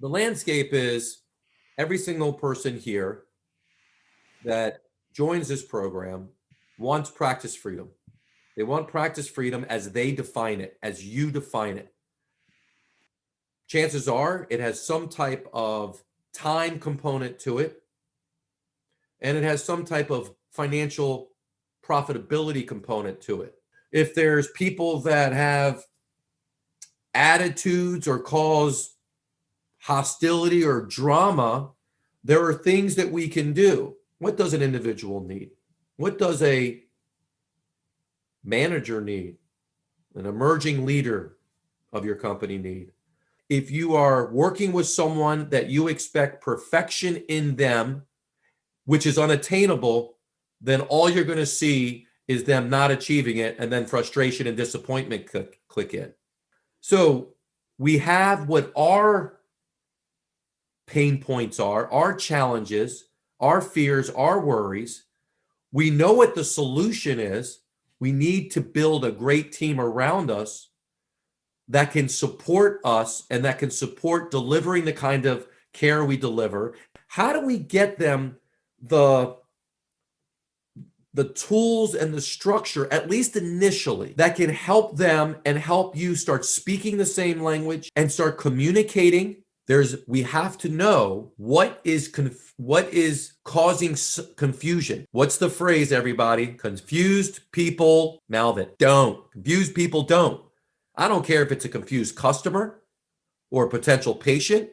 The landscape is every single person here that joins this program wants practice freedom. They want practice freedom as they define it, as you define it. Chances are it has some type of time component to it, and it has some type of financial profitability component to it. If there's people that have attitudes or cause hostility or drama, there are things that we can do. What does an individual need? What does a manager need? An emerging leader of your company need? If you are working with someone that you expect perfection in them, which is unattainable, then all you're going to see is them not achieving it, and then frustration and disappointment click in. So we have what our pain points are, our challenges, our fears, our worries. We know what the solution is. We need to build a great team around us that can support us and that can support delivering the kind of care we deliver. How do we get them the tools and the structure, at least initially, that can help them and help you start speaking the same language and start communicating? We have to know what is causing confusion. What's the phrase, everybody? Confused people mouth it. Don't. Confused people don't. I don't care if it's a confused customer or a potential patient.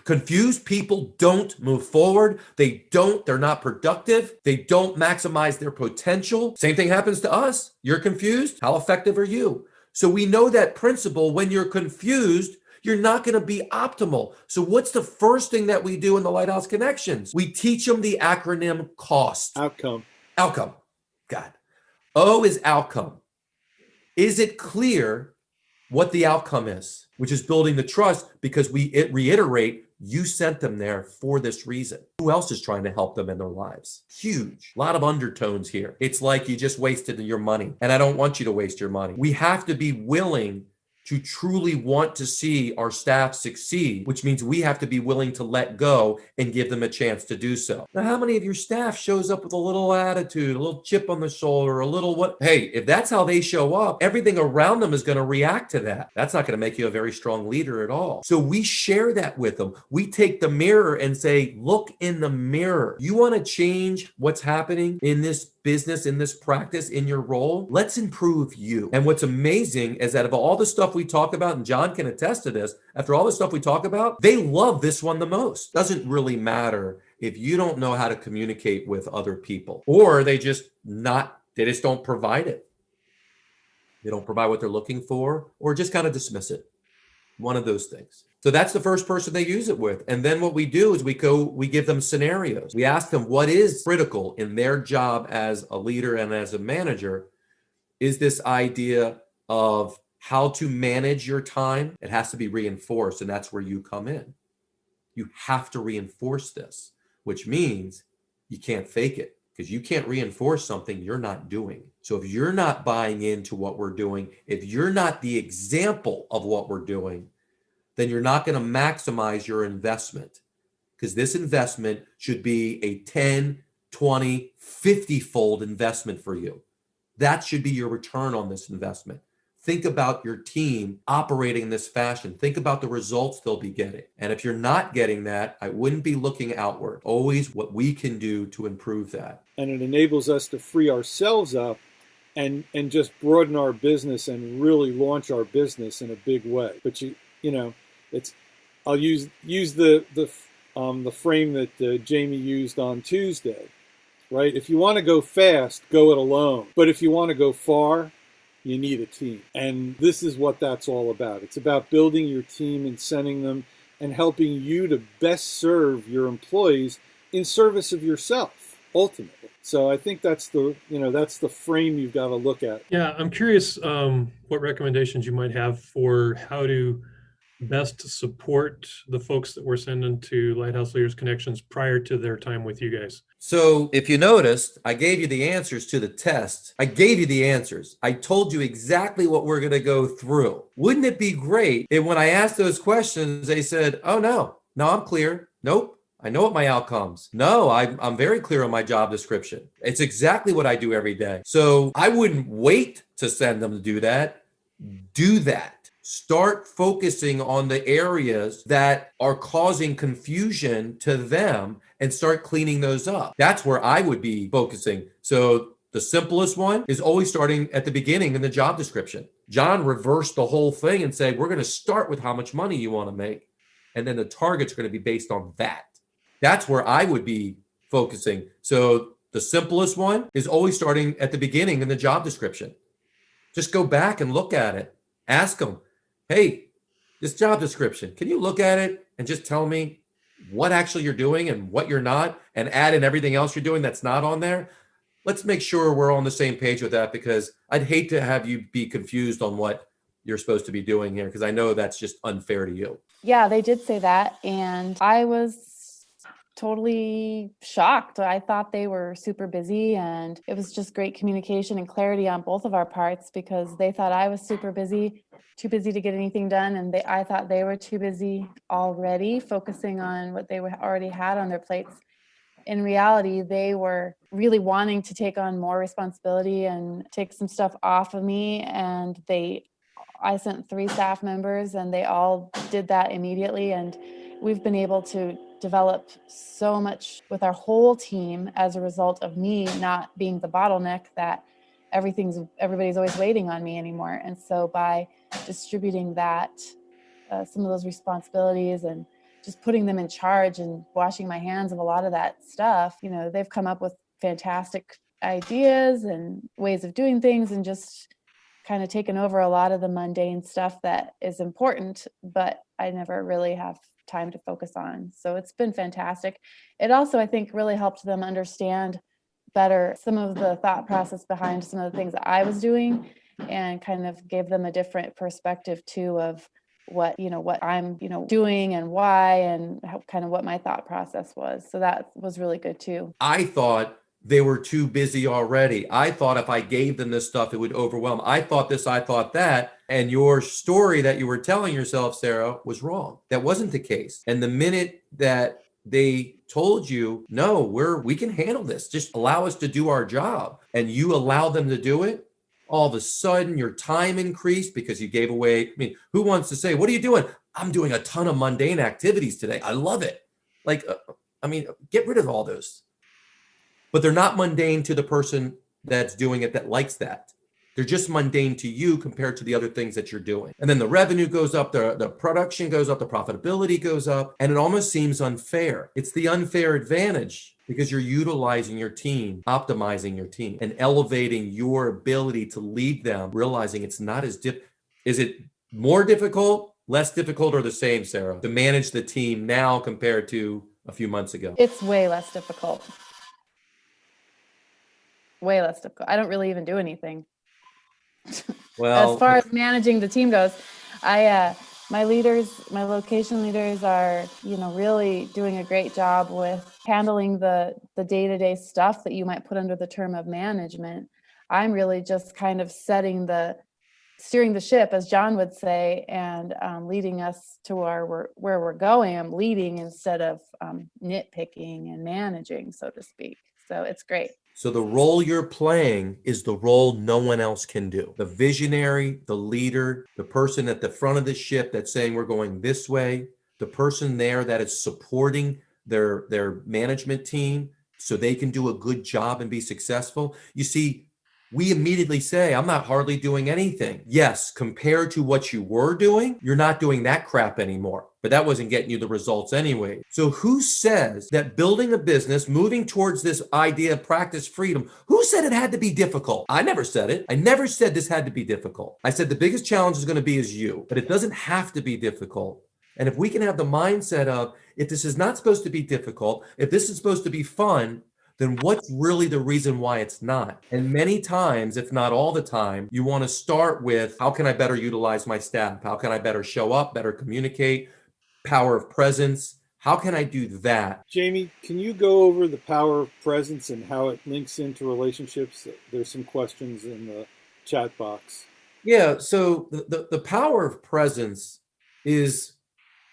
Confused people don't move forward. They're not productive. They don't maximize their potential. Same thing happens to us. You're confused. How effective are you? So we know that principle. When you're confused, you're not going to be optimal. So what's the first thing that we do in the Lighthouse Connections? We teach them the acronym COST. Outcome. God. O is outcome. Is it clear what the outcome is? Which is building the trust, because we reiterate, you sent them there for this reason. Who else is trying to help them in their lives? Huge. A lot of undertones here. It's like you just wasted your money, and I don't want you to waste your money. We have to be willing to truly want to see our staff succeed, which means we have to be willing to let go and give them a chance to do so. Now, how many of your staff shows up with a little attitude, a little chip on the shoulder, a little what? Hey, if that's how they show up, everything around them is going to react to that. That's not going to make you a very strong leader at all. So we share that with them. We take the mirror and say, look in the mirror. You want to change what's happening in this business, in this practice, in your role? Let's improve you. And what's amazing is that of all the stuff we talk about, and John can attest to this, after all the stuff we talk about, they love this one the most. Doesn't really matter if you don't know how to communicate with other people, or they just don't provide it. They don't provide what they're looking for, or just kind of dismiss it. One of those things. So that's the first person they use it with. And then what we do is we give them scenarios. We ask them what is critical in their job as a leader and as a manager. Is this idea of how to manage your time? It has to be reinforced, and that's where you come in. You have to reinforce this, which means you can't fake it, because you can't reinforce something you're not doing. So if you're not buying into what we're doing, if you're not the example of what we're doing, then you're not going to maximize your investment, because this investment should be a 10, 20, 50-fold investment for you. That should be your return on this investment. Think about your team operating in this fashion. Think about the results they'll be getting. And if you're not getting that, I wouldn't be looking outward. Always what we can do to improve that. And it enables us to free ourselves up and just broaden our business and really launch our business in a big way. But I'll use the frame that Jamey used on Tuesday, right? If you want to go fast, go it alone. But if you want to go far, you need a team. And this is what that's all about. It's about building your team and sending them and helping you to best serve your employees in service of yourself, ultimately. So I think that's the frame you've got to look at. Yeah, I'm curious what recommendations you might have for how to best support the folks that we're sending to Lighthouse Leaders Connections prior to their time with you guys. So if you noticed, I gave you the answers to the test. I gave you the answers. I told you exactly what we're going to go through. Wouldn't it be great if when I asked those questions, they said, oh no, No, I'm clear. Nope. I know what my outcomes. No, I'm very clear on my job description. It's exactly what I do every day. So I wouldn't wait to send them to do that. Do that. Start focusing on the areas that are causing confusion to them and start cleaning those up. That's where I would be focusing. So the simplest one is always starting at the beginning in the job description. John reversed the whole thing and said, we're going to start with how much money you want to make. And then the target's going to be based on that. That's where I would be focusing. So the simplest one is always starting at the beginning in the job description. Just go back and look at it. Ask them, hey, this job description, can you look at it and just tell me what actually you're doing and what you're not, and add in everything else you're doing that's not on there? Let's make sure we're on the same page with that, because I'd hate to have you be confused on what you're supposed to be doing here, because I know that's just unfair to you. Yeah, they did say that. And I was totally shocked. I thought they were super busy, and it was just great communication and clarity on both of our parts, because they thought I was super busy, too busy to get anything done. And I thought they were too busy already focusing on what they already had on their plates. In reality, they were really wanting to take on more responsibility and take some stuff off of me. And I sent 3 staff members, and they all did that immediately. And we've been able to develop so much with our whole team as a result of me not being the bottleneck that everybody's always waiting on me anymore. And so by distributing that, some of those responsibilities and just putting them in charge and washing my hands of a lot of that stuff, they've come up with fantastic ideas and ways of doing things, and just kind of taken over a lot of the mundane stuff that is important, but I never really have time to focus on. So it's been fantastic. It also, I think, really helped them understand better some of the thought process behind some of the things that I was doing, and kind of gave them a different perspective too of what I'm, doing and why, and how, kind of what my thought process was. So that was really good too. I thought they were too busy already. I thought if I gave them this stuff, it would overwhelm. I thought this, I thought that. And your story that you were telling yourself, Sarah, was wrong. That wasn't the case. And the minute that they told you, no, we can handle this, just allow us to do our job, and you allow them to do it, all of a sudden your time increased because you gave away. I mean, who wants to say, what are you doing? I'm doing a ton of mundane activities today. I love it. Get rid of all those. But they're not mundane to the person that's doing it that likes that. They're just mundane to you compared to the other things that you're doing. And then the revenue goes up, the production goes up, the profitability goes up, and it almost seems unfair. It's the unfair advantage because you're utilizing your team, optimizing your team, and elevating your ability to lead them, realizing it's not as Is it more difficult, less difficult, or the same, Sarah, to manage the team now compared to a few months ago? It's way less difficult. Way less difficult. I don't really even do anything. Well, as far as managing the team goes, my location leaders are, really doing a great job with handling the day-to-day stuff that you might put under the term of management. I'm really just kind of steering the ship, as John would say, and leading us to where we're going. I'm leading instead of nitpicking and managing, so to speak. So it's great. So the role you're playing is the role no one else can do. The visionary, the leader, the person at the front of the ship that's saying we're going this way, the person there that is supporting their management team so they can do a good job and be successful. You see, we immediately say, I'm not hardly doing anything. Yes, compared to what you were doing, you're not doing that crap anymore. But that wasn't getting you the results anyway. So who says that building a business, moving towards this idea of practice freedom, who said it had to be difficult? I never said it. I never said this had to be difficult. I said the biggest challenge is going to be you, but it doesn't have to be difficult. And if we can have the mindset of, if this is not supposed to be difficult, if this is supposed to be fun, then what's really the reason why it's not? And many times, if not all the time, you want to start with, how can I better utilize my staff? How can I better show up, better communicate, power of presence? How can I do that? Jamey, can you go over the power of presence and how it links into relationships? There's some questions in the chat box. Yeah, so the power of presence is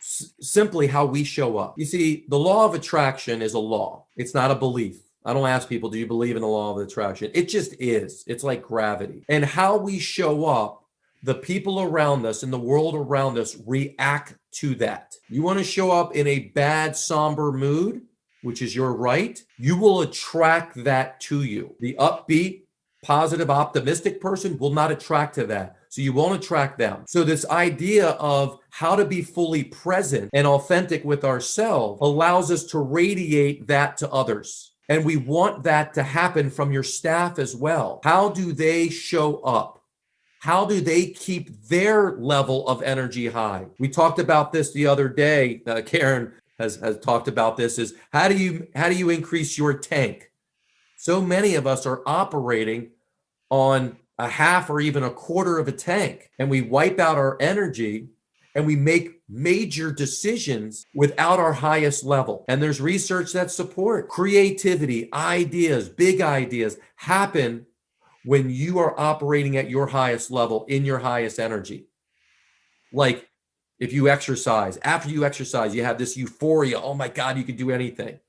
simply how we show up. You see, the law of attraction is a law. It's not a belief. I don't ask people, do you believe in the law of attraction? It just is. It's like gravity. And how we show up, the people around us and the world around us react to that. You want to show up in a bad, somber mood, which is your right, you will attract that to you. The upbeat, positive, optimistic person will not attract to that. So you won't attract them. So this idea of how to be fully present and authentic with ourselves allows us to radiate that to others. And we want that to happen from your staff as well. How do they show up? How do they keep their level of energy high? We talked about this the other day. Karen has talked about this, is how do you increase your tank? So many of us are operating on a half or even a quarter of a tank, and we wipe out our energy and we make major decisions without our highest level. And there's research that support creativity, ideas, big ideas happen when you are operating at your highest level in your highest energy. Like if you exercise, after you exercise, you have this euphoria. Oh my God, you could do anything.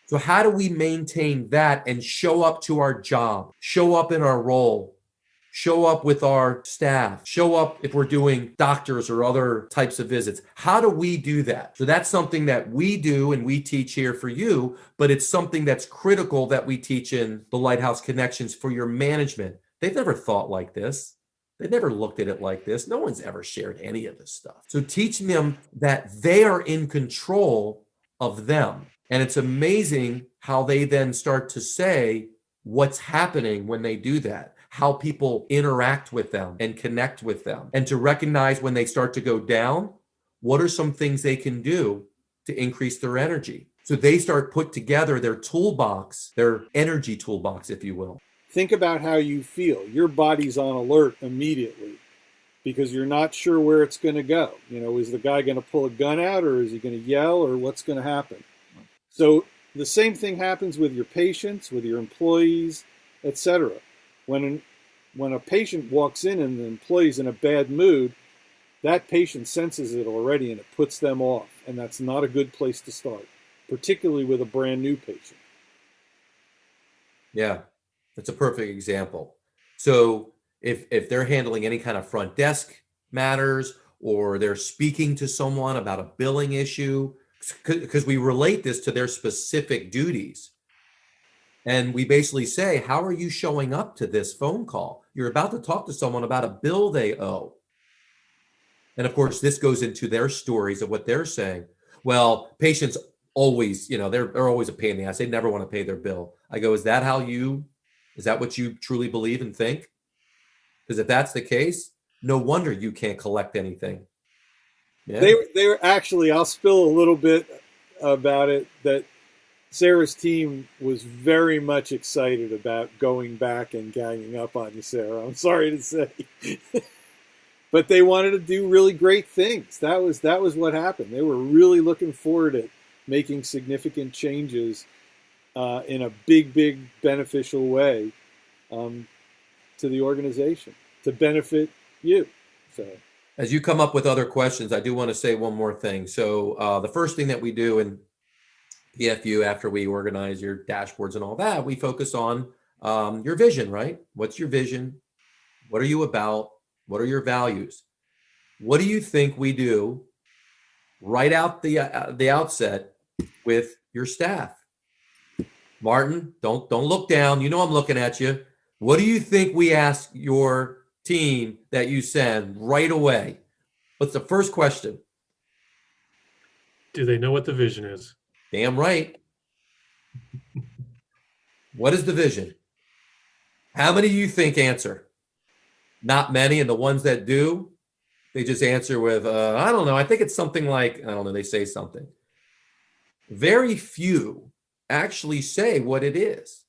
So how do we maintain that and show up to our job, show up in our role, show up with our staff, show up if we're doing doctors or other types of visits? How do we do that? So that's something that we do and we teach here for you, but it's something that's critical that we teach in the Lighthouse Connections for your management. They've never thought like this. They've never looked at it like this. No one's ever shared any of this stuff. So teaching them that they are in control of them. And it's amazing how they then start to say what's happening when they do that, how people interact with them and connect with them, and to recognize when they start to go down, what are some things they can do to increase their energy. So they start put together their toolbox, their energy toolbox, if you will. Think about how you feel. Your body's on alert immediately because you're not sure where it's going to go. You know, is the guy going to pull a gun out, or is he going to yell, or what's going to happen? So the same thing happens with your patients, with your employees, etc. When a patient walks in and the employee's in a bad mood, that patient senses it already and it puts them off. And that's not a good place to start, particularly with a brand new patient. Yeah, that's a perfect example. So if they're handling any kind of front desk matters, or they're speaking to someone about a billing issue, because we relate this to their specific duties. And we basically say, how are you showing up to this phone call? You're about to talk to someone about a bill they owe. And of course, this goes into their stories of what they're saying. Well, patients always, they're always a pain in the ass. They never want to pay their bill. I go, is that what you truly believe and think? Because if that's the case, no wonder you can't collect anything. Yeah. They were actually, I'll spill a little bit about it, that Sarah's team was very much excited about going back and ganging up on you, Sarah. I'm sorry to say. But they wanted to do really great things. That was what happened. They were really looking forward to making significant changes in a big beneficial way to the organization, to benefit you. So, as you come up with other questions, I do want to say one more thing. So the first thing that we do in PFU, after we organize your dashboards and all that, we focus on your vision, right? What's your vision? What are you about? What are your values? What do you think we do right out the outset with your staff? Martin, don't look down. You know I'm looking at you. What do you think we ask your team that you send right away? What's the first question? Do they know what the vision is? Damn right. What is the vision? How many of you think answer? Not many, and the ones that do, they just answer with, I don't know. I think it's something like, I don't know, they say something. Very few actually say what it is.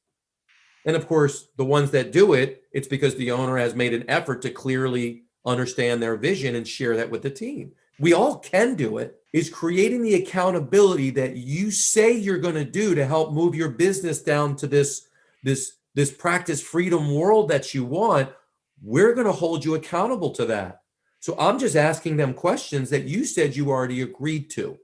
And of course, the ones that do it, it's because the owner has made an effort to clearly understand their vision and share that with the team. We all can do it. Is creating the accountability that you say you're going to do to help move your business down to this practice freedom world that you want. We're going to hold you accountable to that. So I'm just asking them questions that you said you already agreed to.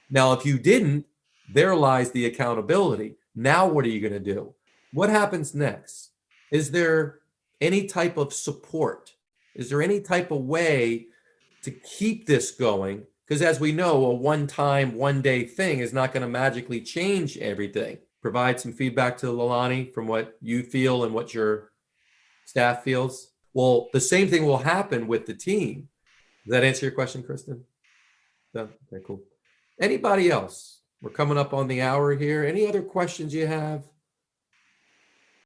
Now, if you didn't, there lies the accountability. Now, what are you going to do? What happens next? Is there any type of support? Is there any type of way to keep this going? Because as we know, a one-time, one-day thing is not going to magically change everything. Provide some feedback to Leilani from what you feel and what your staff feels. Well, the same thing will happen with the team. Does that answer your question, Kristen? No? Okay, cool. Anybody else? We're coming up on the hour here. Any other questions you have?